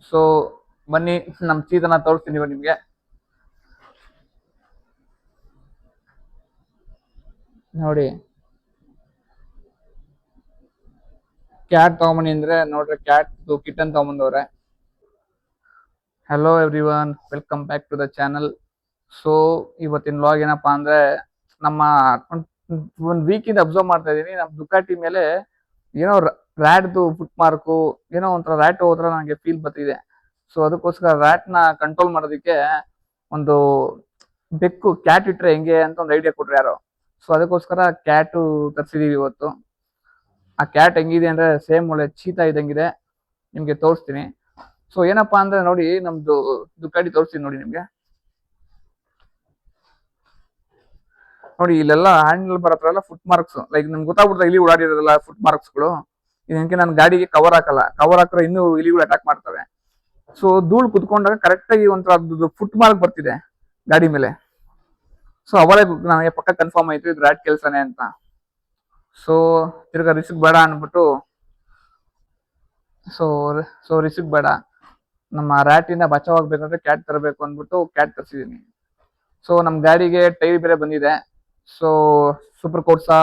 So ಬನ್ನಿ ನಮ್ಮ ಚೀತನ ತೋರಿಸ್ತೀನಿ ಇವಾಗ ನಿಮ್ಗೆ. ನೋಡಿ ಕ್ಯಾಟ್ ತಗೊಂಬನ್ನಿ ಅಂದ್ರೆ ನೋಡ್ರಿ, ಕ್ಯಾಟ್ ಕಿಟನ್ ತಗೊಂಬಂದವ್ರೆ. Hello everyone, welcome back to the channel. So ಇವತ್ತಿನ ವ್ಲಾಗ್ ಏನಪ್ಪಾ ಅಂದ್ರೆ, ನಮ್ಮ ಒಂದ್ ವೀಕ್ ಇಂದ ಅಬ್ಸರ್ವ್ ಮಾಡ್ತಾ ಇದೀನಿ, ನಮ್ ದುಕಾಟಿ ಮೇಲೆ ಏನೋ ರ್ಯಾಟ್ದು ಫುಟ್ ಮಾರ್ಕು, ಏನೋ ಒಂಥರ ರ್ಯಾಟ್ ಹೋದ್ರ ನನಗೆ ಫೀಲ್ ಬರ್ತಿದೆ. ಸೊ ಅದಕ್ಕೋಸ್ಕರ ರ್ಯಾಟ್ ನ ಕಂಟ್ರೋಲ್ ಮಾಡೋದಕ್ಕೆ ಒಂದು ಬೆಕ್ಕು ಕ್ಯಾಟ್ ಇಟ್ರೆ ಹೆಂಗೆ ಅಂತ ಒಂದು ಐಡಿಯಾ ಕೊಟ್ರು ಯಾರೋ. ಸೊ ಅದಕ್ಕೋಸ್ಕರ ಕ್ಯಾಟು ತರಿಸಿದೀವಿ ಇವತ್ತು. ಆ ಕ್ಯಾಟ್ ಹೆಂಗಿದೆ ಅಂದ್ರೆ ಸೇಮ್ ಒಳ್ಳೆ ಚೀತಾ ಇದ್ದಂಗಿದೆ, ನಿಮ್ಗೆ ತೋರಿಸ್ತೀನಿ. ಸೊ ಏನಪ್ಪಾ ಅಂದ್ರೆ ನೋಡಿ, ನಮ್ದು ದುಕಾಡಿ ತೋರಿಸ್ತೀನಿ ನೋಡಿ ನಿಮ್ಗೆ. ನೋಡಿ ಇಲ್ಲೆಲ್ಲ ಹ್ಯಾಂಡಲ್ ಬರತ್ರ ಎಲ್ಲ ಫುಟ್ ಮಾರ್ಕ್ಸ್, ಲೈಕ್ ನಮ್ಗೆ ಗೊತ್ತಾಗ್ಬಿಡ್ತಾ ಇಲಿ ಓಡಾಡಿರೋದಲ್ಲ ಫುಟ್ ಮಾರ್ಕ್ಸ್ಗಳು. ಇದಕ್ಕೆ ನಾನು ಗಾಡಿಗೆ ಕವರ್ ಹಾಕಲ್ಲ, ಕವರ್ ಹಾಕಿದ್ರೆ ಇನ್ನೂ ಇಲಿಗಳು ಅಟ್ಯಾಕ್ ಮಾಡ್ತವೆ. ಸೊ ಧೂಳು ಕುತ್ಕೊಂಡಾಗ ಕರೆಕ್ಟ್ ಆಗಿ ಒಂಥರ ಫುಟ್ ಮಾರ್ಕ್ ಬರ್ತಿದೆ ಗಾಡಿ ಮೇಲೆ. ಸೊ ಅವಳೇ ನನಗೆ ಪಕ್ಕ ಕನ್ಫರ್ಮ್ ಆಯ್ತು ಇದು ರ್ಯಾಟ್ ಕೆಲ್ಸನೇ ಅಂತ. ಸೊ ತಿರ್ಗಾ ರಿಸ್ಕ್ ಬೇಡ ಅನ್ಬಿಟ್ಟು, ಸೊ ರಿಸ್ಕ್ ಬೇಡ, ನಮ್ಮ ರ್ಯಾಟಿಂದ ಬಚಾವಾಗ್ಬೇಕಂದ್ರೆ ಕ್ಯಾಟ್ ತರಬೇಕು ಅಂದ್ಬಿಟ್ಟು ಕ್ಯಾಟ್ ತರಿಸಿದೀನಿ. ಸೊ ನಮ್ ಗಾಡಿಗೆ ಟೈರ್ ಬೇರೆ ಬಂದಿದೆ. ಸೊ ಸೂಪರ್ ಕೋರ್ಸಾ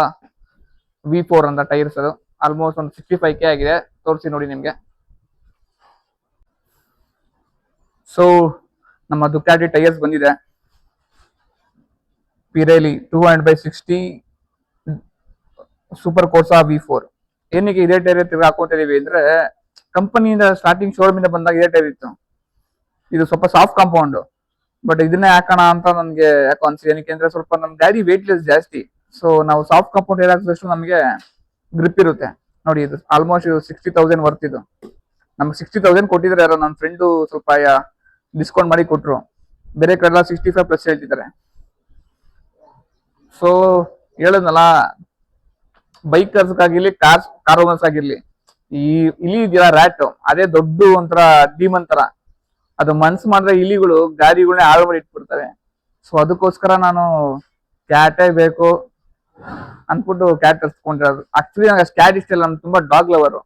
V4 ಅಂತ ಟೈರ್ಸ್, ಅದು ಆಲ್ಮೋಸ್ಟ್ ಒಂದು 65K ಆಗಿದೆ. ತೋರಿಸಿ ನೋಡಿ ನಿಮ್ಗೆ. ಸೊ ನಮ್ಮ ದುಕಾಟಿ ಟೈರ್ಸ್ ಬಂದಿದೆ, ಪಿರೇಲಿ 200/60 ಸೂಪರ್ ಕೋರ್ಸಾ V4. ಏನಕ್ಕೆ ಇದೇ ಟೈರ್ ಹಾಕೋತಾ ಇದೀವಿ ಅಂದ್ರೆ, ಕಂಪನಿಯಿಂದ ಸ್ಟಾರ್ಟಿಂಗ್ ಶೋರೂಮ್ ಇಂದ ಬಂದಾಗ ಇದೇ ಟೈರ್ ಇತ್ತು. ಇದು ಸ್ವಲ್ಪ ಸಾಫ್ಟ್ ಕಾಂಪೌಂಡ್, ಬಟ್ ಇದನ್ನೇ ಹಾಕೋಣ ಅಂತ ನನ್ಗೆ ಯಾಕೋ ಅನ್ಸಿದೆ. ಏನಕ್ಕೆ ಅಂದ್ರೆ ಸ್ವಲ್ಪ ನಮ್ ಗಾಡಿ ವೇಟ್ಲೆಸ್ ಜಾಸ್ತಿ. ಸೊ ನಾವು ಸಾಫ್ಟ್ ಕಾಂಪೌಂಡ್ ಏರ್ ಹಾಕಿದಷ್ಟು ನಮಗೆ ಗ್ರಿಪ್ ಇರುತ್ತೆ. ನೋಡಿ ಇದು ಆಲ್ಮೋಸ್ಟ್ 60,000 ವರ್ತ್. ಇದು ನಮ್ಗೆ 60,000 ಕೊಟ್ಟಿದ್ರೆ ಯಾರೋ ನನ್ನ ಫ್ರೆಂಡು ಸ್ವಲ್ಪ ಡಿಸ್ಕೌಂಟ್ ಮಾಡಿ ಕೊಟ್ರು. ಬೇರೆ ಕಡೆ 65+ ಹೇಳ್ತಿದ್ದಾರೆ. ಸೊ ಹೇಳದ್ನಲ್ಲ, ಬೈಕರ್ಸ್ಗಾಗಿರ್ಲಿ ಕಾರ್ ಓನರ್ಸ್ ಆಗಿರ್ಲಿ, ಈ ಇಲಿ ಇದೆಯಲ್ಲ ರ್ಯಾಟ್, ಅದೇ ದೊಡ್ಡ ಒಂಥರ ಡೀಮನ್ ತರ. ಅದು ಮನ್ಸ್ ಮಾಡಿದ್ರೆ ಇಲಿಗಳು ಗಾಡಿಗಳನ್ನ ಹಾಳು ಮಾಡಿ ಇಟ್ಬಿಡ್ತವೆ. ಸೊ ಅದಕ್ಕೋಸ್ಕರ ನಾನು ಕ್ಯಾಟೇ ಬೇಕು ಅನ್ಬಿಟ್ಟು ಕ್ಯಾಟ್ ತರ್ಸ್ಕೊಂಡಿರೋದು. ಆಕ್ಚುಲಿ ನಂಗೆ ಅಷ್ಟು ಕ್ಯಾಟ್ ಇಷ್ಟ ಇಲ್ಲ, ನಾನು ತುಂಬಾ ಡಾಗ್ ಲವರು.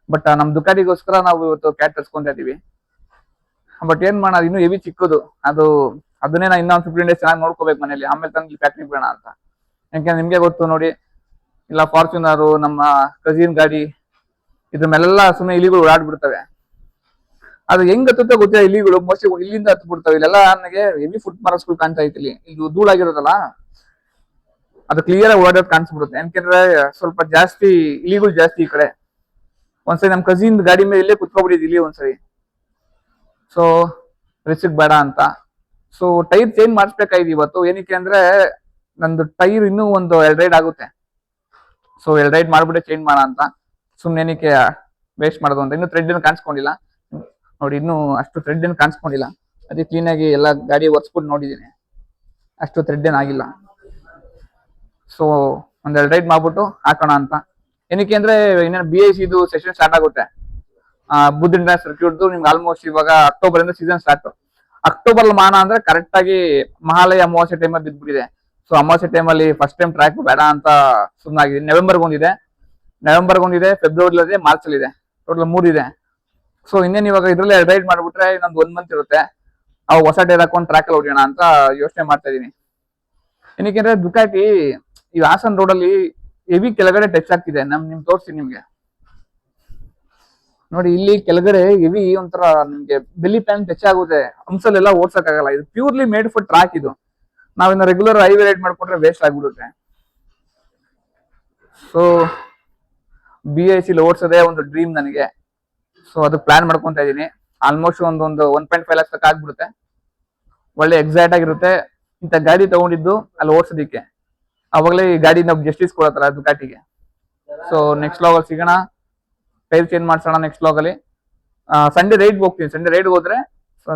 ಬಟ್ ನಮ್ ದುಕಾಟಿಗೋಸ್ಕರ ನಾವು ಇವತ್ತು ಕ್ಯಾಟ್ ತರ್ಸ್ಕೊಂತ ಇದೀವಿ. ಬಟ್ ಏನ್ ಮಾಡೋದು, ಇನ್ನು ಹೆವಿ ಚಿಕ್ಕದು ಅದು. ಅದನ್ನೇ ನಾ ಇನ್ನೊಂದು 15 ಡೇಸ್ ಚೆನ್ನಾಗಿ ನೋಡ್ಕೋಬೇಕು ಮನೇಲಿ, ಆಮೇಲೆ ತಂದು ಫ್ಯಾಕ್ಟ್ರಿ ಬೇಡ ಅಂತ. ಯಾಕೆಂದ್ರೆ ನಿಮ್ಗೆ ಗೊತ್ತು ನೋಡಿ, ಇಲ್ಲ ಫಾರ್ಚುನರು, ನಮ್ಮ ಕಸಿನ್ ಗಾಡಿ, ಇದ್ರ ಮೇಲೆಲ್ಲ ಸುಮ್ಮನೆ ಇಲಿಗಳು ಓಡಾಡ್ಬಿಡ್ತವೆ. ಅದು ಹೆಂಗ್ ಹತ್ತುತ್ತೋ ಗೊತ್ತಿಲ್ಲ, ಇಲಿಗಳು ಮೋಸ್ಟ್ಲಿ ಇಲ್ಲಿಂದ ಹತ್ತು ಬಿಡ್ತಾವೆ. ಇಲ್ಲೆಲ್ಲ ನನಗೆ ಹೆವಿ ಫುಟ್ ಮಾರ್ಕ್ಸ್ಗಳು ಕಾಣ್ತಾ ಇತ್ತು. ಇದು ಧೂಳಾಗಿರೋದಲ್ಲ, ಅದು ಕ್ಲಿಯರ್ ಆಗಿ ಓಡಾಡೋದು ಕಾಣಿಸ್ಬಿಡುತ್ತೆ. ಯಾಕೆಂದ್ರೆ ಸ್ವಲ್ಪ ಜಾಸ್ತಿ ಇಲಿಗಳು ಜಾಸ್ತಿ ಈ ಕಡೆ. ಒಂದ್ಸರಿ ನಮ್ ಕಸಿನ್ ಗಾಡಿ ಮೇಲೆ ಇಲ್ಲೇ ಕುತ್ಕೊಬಿಟ್ಟಿದ್ ಇಲ್ಲಿ ಒಂದ್ಸರಿ. ಸೊ ರಿಸ್ಕ್ ಬೇಡ ಅಂತ ಸೊ ಟೈರ್ ಚೇಂಜ್ ಮಾಡಿಸ್ಬೇಕಾಯ್ತು ಇವತ್ತು. ಏನಕ್ಕೆ ಅಂದ್ರೆ ನಂದು ಟೈರ್ ಇನ್ನೂ ಒಂದು 2 ರೈಡ್ ಆಗುತ್ತೆ. ಸೊ 2 ರೈಡ್ ಮಾಡ್ಬಿಟ್ಟೆ ಚೇಂಜ್ ಮಾಡೋಣ ಅಂತ. ಸುಮ್ನೆ ಏನಕ್ಕೆ ವೇಸ್ಟ್ ಮಾಡೋದು ಅಂತ. ಇನ್ನು ಥ್ರೆಡ್ ಏನು ಕಾಣಿಸ್ಕೊಂಡಿಲ್ಲ ನೋಡಿ, ಇನ್ನು ಅಷ್ಟು ಥ್ರೆಡ್ ಏನು ಕಾಣಿಸ್ಕೊಂಡಿಲ್ಲ. ಅದೇ ಕ್ಲೀನ್ ಆಗಿ ಎಲ್ಲ ಗಾಡಿ ಒರೆಸ್ಬಿಟ್ಟು ನೋಡಿದೀನಿ, ಅಷ್ಟು ಥ್ರೆಡ್ ಏನಾಗಿಲ್ಲ. ಸೊ 1-2 ರೈಡ್ ಮಾಡ್ಬಿಟ್ಟು ಹಾಕೋಣ ಅಂತ. ಏನಕ್ಕೆ ಅಂದ್ರೆ ಇನ್ನೇನು BIC ಇದು ಸೆಷನ್ ಸ್ಟಾರ್ಟ್ ಆಗುತ್ತೆ, ಬುದ್ಧ ಇಂಟರ್ನ್ಯಾಷನಲ್ ಸರ್ಕ್ಯೂಟ್. ನಿಮ್ಗೆ ಆಲ್ಮೋಸ್ಟ್ ಇವಾಗ ಅಕ್ಟೋಬರ್ ಇಂದ ಸೀಸನ್ ಸ್ಟಾರ್ಟ್. ಅಕ್ಟೋಬರ್ ಮಾನ ಅಂದ್ರೆ ಕರೆಕ್ಟ್ ಆಗಿ ಮಹಾಲಯ ಅಮಾವಾಸ್ಯೆ ಟೈಮಲ್ಲಿ ಬಿದ್ದ್ಬಿಟ್ಟಿದೆ. ಸೊ ಅಮಾವಾಸ್ಯೆ ಟೈಮಲ್ಲಿ ಫಸ್ಟ್ ಟೈಮ್ ಟ್ರ್ಯಾಕ್ ಬೇಡ ಅಂತ ಸುಮ್ಮನಾಗಿದೆ. ನವೆಂಬರ್ಗೆ ಒಂದಿದೆ, ಫೆಬ್ರವರಿ ಇದೆ, ಮಾರ್ಚ್ ಅಲ್ಲಿ ಇದೆ, ಟೋಟಲ್ 3 ಇದೆ. ಸೊ ಇನ್ನೇನು ಇವಾಗ ಇದ್ರಲ್ಲಿ ರೈಡ್ ಮಾಡ್ಬಿಟ್ರೆ ಇನ್ನೊಂದು 1 ಮಂತ್ ಇರುತ್ತೆ. ಅವಾಗ ಹೊಸ ಟೈರ್ ಹಾಕೊಂಡು ಟ್ರ್ಯಾಕ್ ಅಲ್ಲಿ ಹೊಡಿಯೋಣ ಅಂತ ಯೋಚನೆ ಮಾಡ್ತಾ ಇದೀನಿ. ಏನಕ್ಕೆ ದುಕಾಟಿ ಈ ಹಾಸನ್ ರೋಡ್ ಅಲ್ಲಿ ಹೆವಿ ಕೆಳಗಡೆ ಟಚ್ ಆಗ್ತಿದೆ. ನಿಮ್ಗೆ ತೋರಿಸ್ತೀನಿ ನಿಮ್ಗೆ. ನೋಡಿ ಇಲ್ಲಿ ಕೆಳಗಡೆ ಹೆವಿ ಒಂಥರ ನಿಮ್ಗೆ ಬೆಲ್ಲಿ ಪ್ಯಾನ್ ಟಚ್ ಆಗುತ್ತೆ. ಹಂಸಲೆಲ್ಲ ಓಡ್ಸಕ್ಕಾಗಲ್ಲ. ಇದು ಪ್ಯೂರ್ಲಿ ಮೇಡ್ ಫಾರ್ ಟ್ರ್ಯಾಕ್. ಇದು ನಾವಿನ್ನ ರೆಗ್ಯುಲರ್ ಹೈವೇ ರೈಡ್ ಮಾಡ್ಕೊಂಡ್ರೆ ವೇಸ್ಟ್ ಆಗ್ಬಿಡುತ್ತೆ. ಸೊ BIC ಓಡಿಸೋದೇ ಒಂದು ಡ್ರೀಮ್ ನನಗೆ. ಸೊ ಅದು ಪ್ಲಾನ್ ಮಾಡ್ಕೊಂತ ಇದೀನಿ. ಆಲ್ಮೋಸ್ಟ್ ಒಂದು 1.5 lakhs ತನಕ ಆಗ್ಬಿಡುತ್ತೆ. ಒಳ್ಳೆ ಎಕ್ಸೈಟ್ ಆಗಿರುತ್ತೆ ಇಂಥ ಗಾಡಿ ತಗೊಂಡಿದ್ದು ಅಲ್ಲಿ ಓಡಿಸೋದಿಕ್ಕೆ. ಅವಾಗಲೇ ಈ ಗಾಡಿ ನಾವು ಜಸ್ಟಿಸ್ ಕೊಡತ್ತಾರ ದುಕಾಟಿಗೆ. ಸೊ ನೆಕ್ಸ್ಟ್ ಲಾಗ್ ಅಲ್ಲಿ ಸಿಗೋಣ, ಟೈರ್ ಚೇಂಜ್ ಮಾಡ್ಸೋಣ ನೆಕ್ಸ್ಟ್ ಲಾಗ್ ಅಲ್ಲಿ. ಸಂಡೇ ರೈಡ್ ಹೋಗ್ತೀನಿ. ಸಂಡೇ ರೈಡ್ ಹೋದ್ರೆ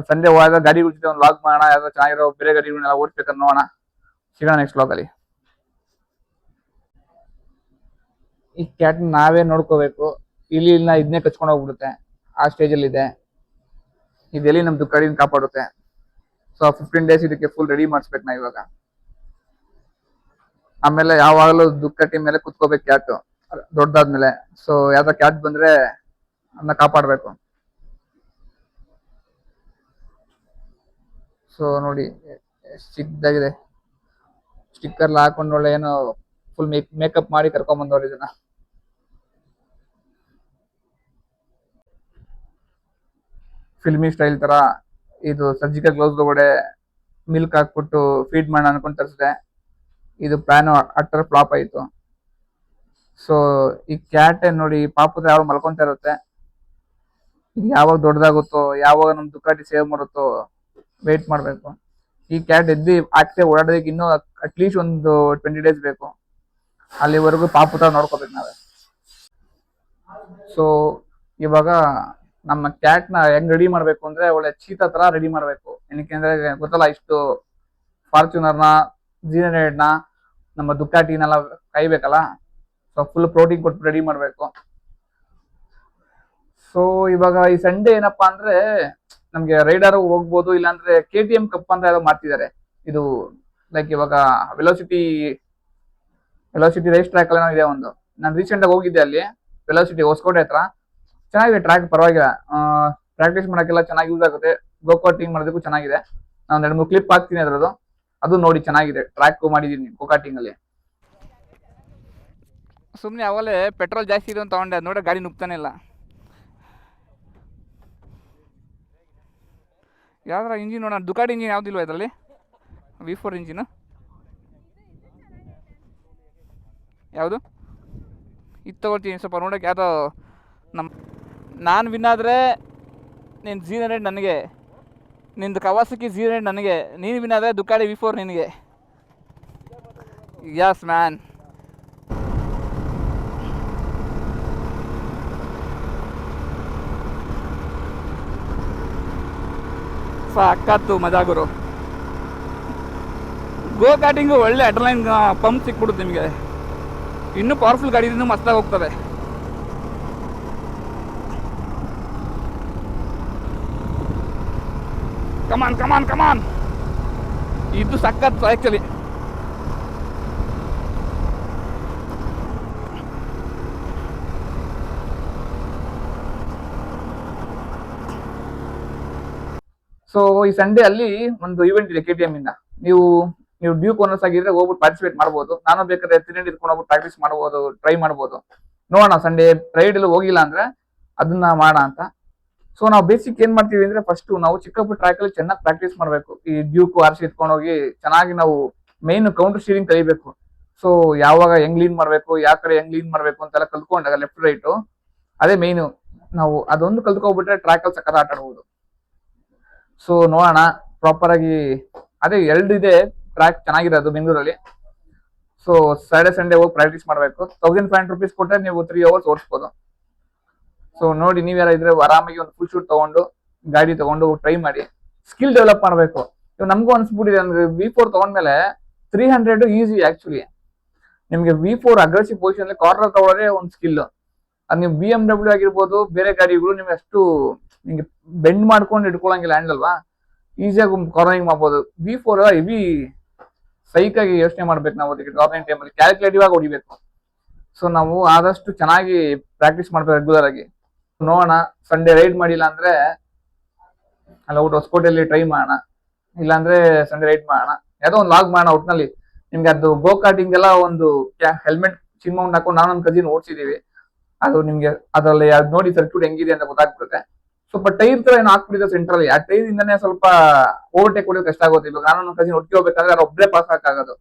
ಸಂಡೇ ಹೋದಾಗ ಗಾಡಿ ಜೊತೆ ಒಂದು ಲಾಗ್ ಮಾಡೋಣ, ಯಾವ್ದೋ ಚೆನ್ನಾಗಿರೋ ಬೇರೆ ಗಾಡಿಗಳನ್ನೆಲ್ಲ ಓಡಿಸ್ಬೇಕಂತ ನೋಡೋಣ. ಸಿಗೋಣ ನೆಕ್ಸ್ಟ್ ಲಾಗ್ ಅಲ್ಲಿ. ಈ ಕ್ಯಾಟ್ ನಾವೇ ನೋಡ್ಕೋಬೇಕು, ಇಲ್ಲಿನ ಇದನ್ನೇ ಕಚ್ಕೊಂಡು ಹೋಗ್ಬಿಡುತ್ತೆ, ಆ ಸ್ಟೇಜ್ ಅಲ್ಲಿ ಇದೆ. ಇದೆಲ್ಲಿ ನಮ್ ದುಕಾಡಿನ ಕಾಪಾಡುತ್ತೆ. ಸೊ 15 ಡೇಸ್ ಇದಕ್ಕೆ ಫುಲ್ ರೆಡಿ ಮಾಡಿಸ್ಬೇಕು ನಾ ಇವಾಗ. ಆಮೇಲೆ ಯಾವಾಗಲೂ ದುಕ್ಕಟ್ಟಿ ಮೇಲೆ ಕುತ್ಕೋಬೇಕು ಕ್ಯಾಟ್ ದೊಡ್ಡದಾದ್ಮೇಲೆ. ಸೊ ಯಾವ್ದೋ ಕ್ಯಾಟ್ ಬಂದ್ರೆ ಅದನ್ನ ಕಾಪಾಡ್ಬೇಕು. ಸೊ ನೋಡಿ ಎಷ್ಟ್ ಚಿಕ್ಕದಾಗಿದೆ. ಸ್ಟಿಕ್ಕರ್ ಹಾಕೊಂಡು ಒಳ್ಳೆ ಏನೋ ಫುಲ್ ಮೇಕಪ್ ಮಾಡಿ ಕರ್ಕೊಂಡ್ ಬಂದವ್ರು ಇದನ್ನ. ಫಿಲ್ಮಿ ಸ್ಟೈಲ್ ತರ ಇದು ಸರ್ಜಿಕಲ್ ಗ್ಲೌಸ್ ಒಳಗಡೆ ಮಿಲ್ಕ್ ಹಾಕ್ಬಿಟ್ಟು ಫೀಡ್ ಮಾಡೋಣ ಅನ್ಕೊಂಡ್ ತರಿಸಿದೆ. ಇದು ಪ್ಲಾನ್ ಅಟ್ಟರ್ ಫ್ಲಾಪ್ ಆಯ್ತು. ಸೊ ಈ ಕ್ಯಾಟ್ ನೋಡಿ ಪಾಪದ ಯಾವಾಗ ಮಲ್ಕೊಂತ ಇರುತ್ತೆ. ಇದು ಯಾವಾಗ ದೊಡ್ಡದಾಗುತ್ತೋ, ಯಾವಾಗ ನಮ್ ದುಕ್ಕಾಟಿ ಸೇವ್ ಮಾಡುತ್ತೋ ವೇಟ್ ಮಾಡ್ಬೇಕು. ಈ ಕ್ಯಾಟ್ ಎದ್ದು ಆಕ್ಟಿವ್ ಓಡಾಡೋದಕ್ಕೆ ಇನ್ನೂ ಅಟ್ಲೀಸ್ಟ್ ಒಂದು 20 ಡೇಸ್ ಬೇಕು. ಅಲ್ಲಿವರೆಗೂ ಪಾಪುತ ನೋಡ್ಕೋಬೇಕು ನಾವೇ. ಸೊ ಇವಾಗ ನಮ್ಮ ಕ್ಯಾಟ್ ನ ಹೆಂಗ್ ರೆಡಿ ಮಾಡ್ಬೇಕು ಅಂದ್ರೆ ಒಳ್ಳೆ ಚೀತಾ ತರ ರೆಡಿ ಮಾಡ್ಬೇಕು. ಏನಕ್ಕೆ ಅಂದ್ರೆ ಗೊತ್ತಲ್ಲ, ಇಷ್ಟು ಫಾರ್ಚುನರ್ ನ, ಜೀನರೇಡ್ ನ, ನಮ್ಮ ದುಕ್ಕಾಟಿನೆಲ್ಲ ಕಾಯ್ಬೇಕಲ್ಲ. ಸೊ ಫುಲ್ ಪ್ರೋಟೀನ್ ಕೊಟ್ಟು ರೆಡಿ ಮಾಡ್ಬೇಕು. ಸೊ ಇವಾಗ ಈ ಸಂಡೇ ಏನಪ್ಪಾ ಅಂದ್ರೆ ನಮ್ಗೆ ರೈಡರ್ ಹೋಗ್ಬೋದು, ಇಲ್ಲಾಂದ್ರೆ KTM ಕಪ್ ಅಂತ ಯಾವ್ದೋ ಮಾಡ್ತಿದ್ದಾರೆ. ಇದು ಲೈಕ್ ಇವಾಗ ವೆಲೋಸಿಟಿ ರೈಸ್ ಟ್ರ್ಯಾಕ್ ಎಲ್ಲ ಇದೆ ಒಂದು. ನಾನು ರೀಸೆಂಟ್ ಆಗಿ ಹೋಗಿದ್ದೆ ಅಲ್ಲಿ, ವೆಲೋಸಿಟಿ ಹೊಸಕೋಟೆ ಹತ್ರ. ಚೆನ್ನಾಗಿದೆ ಟ್ರ್ಯಾಕ್, ಪರವಾಗಿಲ್ಲ. ಪ್ರಾಕ್ಟೀಸ್ ಮಾಡಕ್ಕೆಲ್ಲ ಚೆನ್ನಾಗಿ ಯೂಸ್ ಆಗುತ್ತೆ. ಗೋಕಾಟಿಂಗ್ ಮಾಡೋದಕ್ಕೂ ಚೆನ್ನಾಗಿದೆ. ನಾನು 2-3 ಕ್ಲಿಪ್ ಹಾಕ್ತೀನಿ ಅದ್ರದ್ದು, ಅದು ನೋಡಿ ಚೆನ್ನಾಗಿದೆ. ಟ್ರ್ಯಾಕ್ ಮಾಡಿದೀನಿ ಗೋಕಾಟಿಂಗ್ ಅಲ್ಲಿ. ಸುಮ್ಮನೆ ಅವಲೇ ಪೆಟ್ರೋಲ್ ಜಾಸ್ತಿ ಇದೆ ಅಂತ ತಗೊಂಡೆ, ನೋಡ ಗಾಡಿ ನುಗ್ತಾನೆ ಇಲ್ಲ. ಯಾವ್ದಾರ ಇಂಜಿನ್ ನೋಡೋಣ. ದುಕಾಡಿ ಇಂಜಿನ್ ಯಾವ್ದಿಲ್ವ ಇದರಲ್ಲಿ? V4 ಇಂಜಿನ್ ಯಾವುದು ಇದು ತಗೊಳ್ತೀನಿ. ಸ್ವಲ್ಪ ನೋಡೋಕೆ ಯಾವುದೋ ನಮ್ಮ ನಾನು ವಿನ್ ಆದರೆ ನೀನು Z100 ನನಗೆ, ನಿಂದು ಕವಾಸಕಿ Z100 ನನಗೆ, ನೀನು ವಿನ್ ಆದರೆ ದುಕಾಡಿ V4 ನಿನಗೆ. Yes man. ಸಾಕತ್ತು ಮಜಾ ಗುರು. ಗೋ ಕಾರ್ಟಿಂಗು ಒಳ್ಳೆ ಅಡ್ರಲೈನ್ ಪಂಪ್ ಸಿಕ್ಬಿಡುತ್ತೆ ನಿಮಗೆ. ಇನ್ನೂ ಪವರ್ಫುಲ್ ಗಾಡಿ ಇನ್ನೂ ಮಸ್ತಾಗಿ ಹೋಗ್ತದೆ. ಕಮಾನ್ ಕಮಾನ್ ಕಮಾನ್. ಇದು ಸಖತ್ ಆ್ಯಕ್ಚುಲಿ. ಸೊ ಈ ಸಂಡೇ ಅಲ್ಲಿ ಒಂದು ಇವೆಂಟ್ ಇದೆ KTM ಇಂದ. ನೀವು ಡ್ಯೂಕ್ ಓನರ್ಸ್ ಆಗಿದ್ರೆ ಹೋಗ್ಬಿಟ್ಟು ಪಾರ್ಟಿಸಿಪೇಟ್ ಮಾಡ್ಬೋದು. ನಾನು ಬೇಕಾದ್ರೆ 3 ಇಟ್ಕೊಂಡು ಹೋಗ್ಬಿಟ್ಟು ಪ್ರಾಕ್ಟೀಸ್ ಮಾಡ್ಬೋದು, ಟ್ರೈ ಮಾಡ್ಬೋದು. ನೋಡೋಣ ಸಂಡೇ ರೈಡ್ ಎಲ್ಲ ಹೋಗಿಲ್ಲ ಅಂದ್ರೆ ಅದನ್ನ ಮಾಡೋಣ ಅಂತ. ಸೊ ನಾವು ಬೇಸಿಕ್ ಏನ್ ಮಾಡ್ತೀವಿ ಅಂದ್ರೆ ಫಸ್ಟ್ ನಾವು ಚಿಕ್ಕ ಪುಟ್ಟ ಟ್ರ್ಯಾಕ್ ಅಲ್ಲಿ ಚೆನ್ನಾಗಿ ಪ್ರಾಕ್ಟೀಸ್ ಮಾಡ್ಬೇಕು. ಈ ಡ್ಯೂಕ್ RC ಎತ್ಕೊಂಡು ಹೋಗಿ ಚೆನ್ನಾಗಿ ನಾವು ಮೇನ್ ಕೌಂಟರ್ ಸ್ಟೀರಿಂಗ್ ಕಲಿಬೇಕು. ಸೊ ಯಾವಾಗ ಹೆಂಗ್ ಲೀನ್ ಮಾಡ್ಬೇಕು, ಯಾವ ಕಡೆ ಹೆಂಗ್ ಲೀನ್ ಮಾಡ್ಬೇಕು ಅಂತೆಲ್ಲ ಕಲ್ತ್ಕೊಂಡಾಗ ಲೆಫ್ಟ್ ರೈಟ್ ಅದೇ ಮೇನ್. ನಾವು ಅದೊಂದು ಕಲ್ತ್ಕೊಬಿಟ್ರೆ ಟ್ರ್ಯಾಕ್ ಅಲ್ಲಿ ಸಕ್ಕತ್ ಆಟ ಆಡ್ಬೋದು. ಸೊ ನೋಡೋಣ ಪ್ರಾಪರ್ ಆಗಿ. ಅದೇ 2 ಇದೆ ಟ್ರ್ಯಾಕ್ ಚೆನ್ನಾಗಿರೋದು ಬೆಂಗಳೂರಲ್ಲಿ. ಸೊ ಸ್ಯಾಟರ್ಡೆ ಸಂಡೇ ಹೋಗಿ ಪ್ರಾಕ್ಟೀಸ್ ಮಾಡ್ಬೇಕು. 1500 rupees ಕೊಟ್ಟರೆ ನೀವು 3 hours ಓಡಿಸ್ಬೋದು. ಸೊ ನೋಡಿ, ನೀವ್ಯಾರ ಇದ್ರೆ ಆರಾಮಾಗಿ ಒಂದು ಫುಲ್ ಶೂಟ್ ತಗೊಂಡು ಗಾಡಿ ತಗೊಂಡು ಟ್ರೈ ಮಾಡಿ, ಸ್ಕಿಲ್ ಡೆವಲಪ್ ಮಾಡ್ಬೇಕು. ಇವ್ ನಮಗೂ ಅನ್ಸ್ಬಿಟ್ಟಿದೆ ಅಂದ್ರೆ V4 ತಗೊಂಡ್ಮೇಲೆ 300 ಈಸಿ ಆಕ್ಚುಲಿ. ನಿಮ್ಗೆ V4 ಅಗ್ರೆಸಿವ್ ಪೊಸಿಷನ್ ಕಾರ್ನರ್ ತಗೊಳ್ಳೋದೇ ಒಂದು ಸ್ಕಿಲ್. ಅದು ನೀವು BMW ಆಗಿರ್ಬೋದು, ಬೇರೆ ಗಾಡಿಗಳು ನಿಮ್ಗೆ ಅಷ್ಟು ನಿಮ್ಗೆ ಬೆಂಡ್ ಮಾಡ್ಕೊಂಡು ಇಟ್ಕೊಳಂಗಿಲ್ಲ ಹ್ಯಾಂಡಲ್ ಅಲ್ವಾ, ಈಸಿಯಾಗಿ ಕಾರ್ನರಿಂಗ್ ಮಾಡ್ಬೋದು. V4 ಹೆವಿ ಸೈಕ್ ಆಗಿ ಯೋಚನೆ ಮಾಡ್ಬೇಕು ನಾವು ಅದಕ್ಕೆ. ಕಾರ್ನರಿಂಗ್ ಟೈಮಲ್ಲಿ ಕ್ಯಾಲ್ಕುಲೇಟಿವ್ ಆಗಿ ಹೊಡಿಬೇಕು. ಸೊ ನಾವು ಆದಷ್ಟು ಚೆನ್ನಾಗಿ ಪ್ರಾಕ್ಟೀಸ್ ಮಾಡ್ಬೇಕು ರೆಗ್ಯುಲರ್ ಆಗಿ. ನೋಡೋಣ ಸಂಡೇ ರೈಡ್ ಮಾಡಿಲ್ಲ ಅಂದ್ರೆ ಅಲ್ಲ ಔಟ್ ಹೊಸಕೋಟೆಯಲ್ಲಿ ಟ್ರೈ ಮಾಡೋಣ, ಇಲ್ಲಾಂದ್ರೆ ಸಂಡೇ ರೈಡ್ ಮಾಡೋಣ. ಯಾವುದೋ ಒಂದು ಲಾಗ್ ಮಾಡೋಣ ಒಟ್ನಲ್ಲಿ. ನಿಮ್ಗೆ ಅದು ಗೋ ಕಾರ್ಟಿಂಗ್ ಎಲ್ಲ ಒಂದು ಹೆಲ್ಮೆಟ್ ಚಿನ್ ಮೌಂಟ್ ಹಾಕೊಂಡು ನಾನು ನನ್ನ ಕಜಿನ್ ಓಡಿಸಿದೀವಿ. ಅದು ನಿಮ್ಗೆ ಅದರಲ್ಲಿ ಅದು ನೋಡಿ ಸರ್ಕ್ಯೂಟ್ ಹೆಂಗಿದೆ ಅಂತ ಗೊತ್ತಾಗ್ಬಿಡುತ್ತೆ. ಸ್ವಲ್ಪ ಟೈರ್ ತರ ಏನೋ ಹಾಕ್ಬಿಟ್ಟಿದೆ ಸೆಂಟ್ರಲ್ಲಿ. ಆ ಟೈರ್ ಇಂದಾನೆ ಸ್ವಲ್ಪ ಓವರ್ಟೇಕ್ ಹೊಡೆಯೋದು ಕಷ್ಟ ಆಗುತ್ತೆ. ಇವಾಗ ನಾನು ನನ್ನ ಕಜಿನ್ ಒಟ್ಟಿಗೆ ಹೋಗ್ಬೇಕಾದ್ರೆ ಅವ್ರು ಒಬ್ಬರೇ ಪಾಸ್ ಹಾಕಾಗೋದು.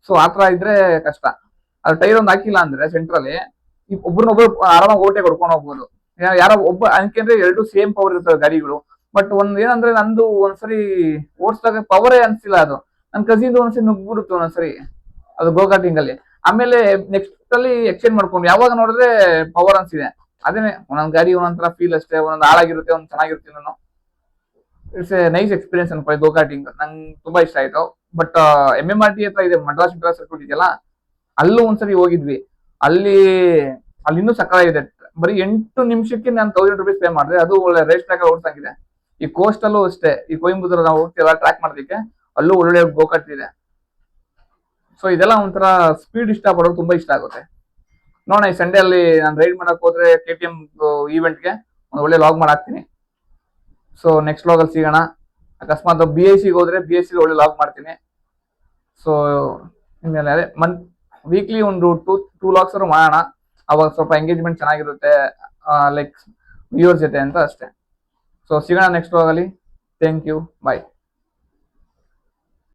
ಸೊ ಆತರ ಇದ್ರೆ ಕಷ್ಟ. ಅದು ಟೈರ್ ಒಂದು ಹಾಕಿಲ್ಲ ಅಂದ್ರೆ ಸೆಂಟ್ರಲ್ಲಿ ಒಬ್ರನ್ನೊಬ್ರು ಆರಾಮಾಗಿ ಓವರ್ಟೇಕ್ ಹೊಡ್ಕೊಂಡು ಹೋಗ್ಬೋದು. ಯಾರೋ ಒಬ್ಬ ಅನ್ಕಂದ್ರೆ 2 ಸೇಮ್ ಪವರ್ ಇರ್ತವೆ ಗಾಡಿಗಳು. ಬಟ್ ಒಂದ್ ಏನಂದ್ರೆ ನಂದು ಒಂದ್ಸರಿ ಓಡಿಸಿದಾಗ ಪವರೇ ಅನ್ಸಿಲ್ಲ. ಅದು ನನ್ ಕಸಿನ್ ಒಂದ್ಸರಿ ನುಗ್ಬಿಡುತ್ತೆ ಒಂದೊಂದ್ಸರಿ ಅದು ಗೋ ಕಾರ್ಟಿಂಗ್ ಅಲ್ಲಿ. ಆಮೇಲೆ ನೆಕ್ಸ್ಟ್ ಅಲ್ಲಿ ಎಕ್ಸ್ಚೇಂಜ್ ಮಾಡ್ಕೊಂಡು ಯಾವಾಗ ನೋಡಿದ್ರೆ ಪವರ್ ಅನ್ಸಿದೆ. ಅದೇನೆ ಒಂದೊಂದ್ ಗಾಡಿ ಒಂದೊಂದರ ಫೀಲ್ ಅಷ್ಟೇ. ಒಂದೊಂದು ಹಾಳಾಗಿರುತ್ತೆ, ಒಂದ್ ಚೆನ್ನಾಗಿರುತ್ತೆ. ನಾನು ಇಟ್ಸ್ ಎ ನೈಸ್ ಎಕ್ಸ್ಪೀರಿಯನ್ಸ್ ಅನ್ಕೊಳ್ಳಿ ಗೋ ಕಾರ್ಟಿಂಗ್. ನಂಗೆ ತುಂಬಾ ಇಷ್ಟ ಆಯ್ತು. ಬಟ್ MMRT ಹತ್ರ ಇದೆ ಮಡ್ರಾಸ್ ಇಂಟರ್ ಸರ್ಕ್ಯೂಟ್ ಇದೆಯಲ್ಲ, ಅಲ್ಲೂ ಒಂದ್ಸರಿ ಹೋಗಿದ್ವಿ. ಅಲ್ಲಿ ಇನ್ನೂ ಸಕ್ಕತ್ತಾಗಿದೆ. ಬರೀ 8 ನಿಮಿಷಕ್ಕೆ ನಾನು 1000 rupees ಪೇ ಮಾಡಿದೆ. ಅದು ಒಳ್ಳೆ ರೇಸ್ ಟ್ರ್ಯಾಕ್ ಓಡಿಸಂಗಿದೆ. ಈ ಕೋಸ್ಟ್ ಅಲ್ಲೂ ಅಷ್ಟೇ, ಈ ಕೊಯಂಬತ್ತೂರ್ ನಾವು ಹೋಗ್ತೀವಲ್ಲ ಟ್ರ್ಯಾಕ್ ಮಾಡೋದಕ್ಕೆ, ಅಲ್ಲೂ ಒಳ್ಳೆ ಗೋಕಾಟ್ ಇದೆ. ಸೊ ಇದೆಲ್ಲ ಒಂಥರ ಸ್ಪೀಡ್ ಇಷ್ಟ ಪಡೋದು ತುಂಬಾ ಇಷ್ಟ ಆಗುತ್ತೆ. ನೋಡೋಣ ಈ ಸಂಡೇ ಅಲ್ಲಿ ನಾನು ರೈಡ್ ಮಾಡಕ್ ಹೋದ್ರೆ KTM ಈವೆಂಟ್ಗೆ ಒಂದು ಒಳ್ಳೆ ಲಾಗ್ ಮಾಡಾಕ್ತೀನಿ. ಸೊ ನೆಕ್ಸ್ಟ್ ಲಾಗ್ ಅಲ್ಲಿ ಸಿಗೋಣ. ಅಕಸ್ಮಾತ್ BSc ಹೋದ್ರೆ BSc ಒಳ್ಳೆ ಲಾಗ್ ಮಾಡ್ತೀನಿ. ಸೊ ಇನ್ಮೇಲೆ ಅದೇ ವೀಕ್ಲಿ ಒಂದು ಟೂ ಲಾಗ್ಸ್ ಮಾಡೋಣ. ಅವಾಗ ಸ್ವಲ್ಪ ಎಂಗೇಜ್ಮೆಂಟ್ ಚೆನ್ನಾಗಿರುತ್ತೆ, ಲೈಕ್ ವ್ಯೂವರ್ಸ್ ಜೊತೆ ಅಂತ ಅಷ್ಟೇ. ಸೊ ಸಿಗೋಣ ನೆಕ್ಸ್ಟ್ ವ್ಲಾಗಲ್ಲಿ. Thank you, bye.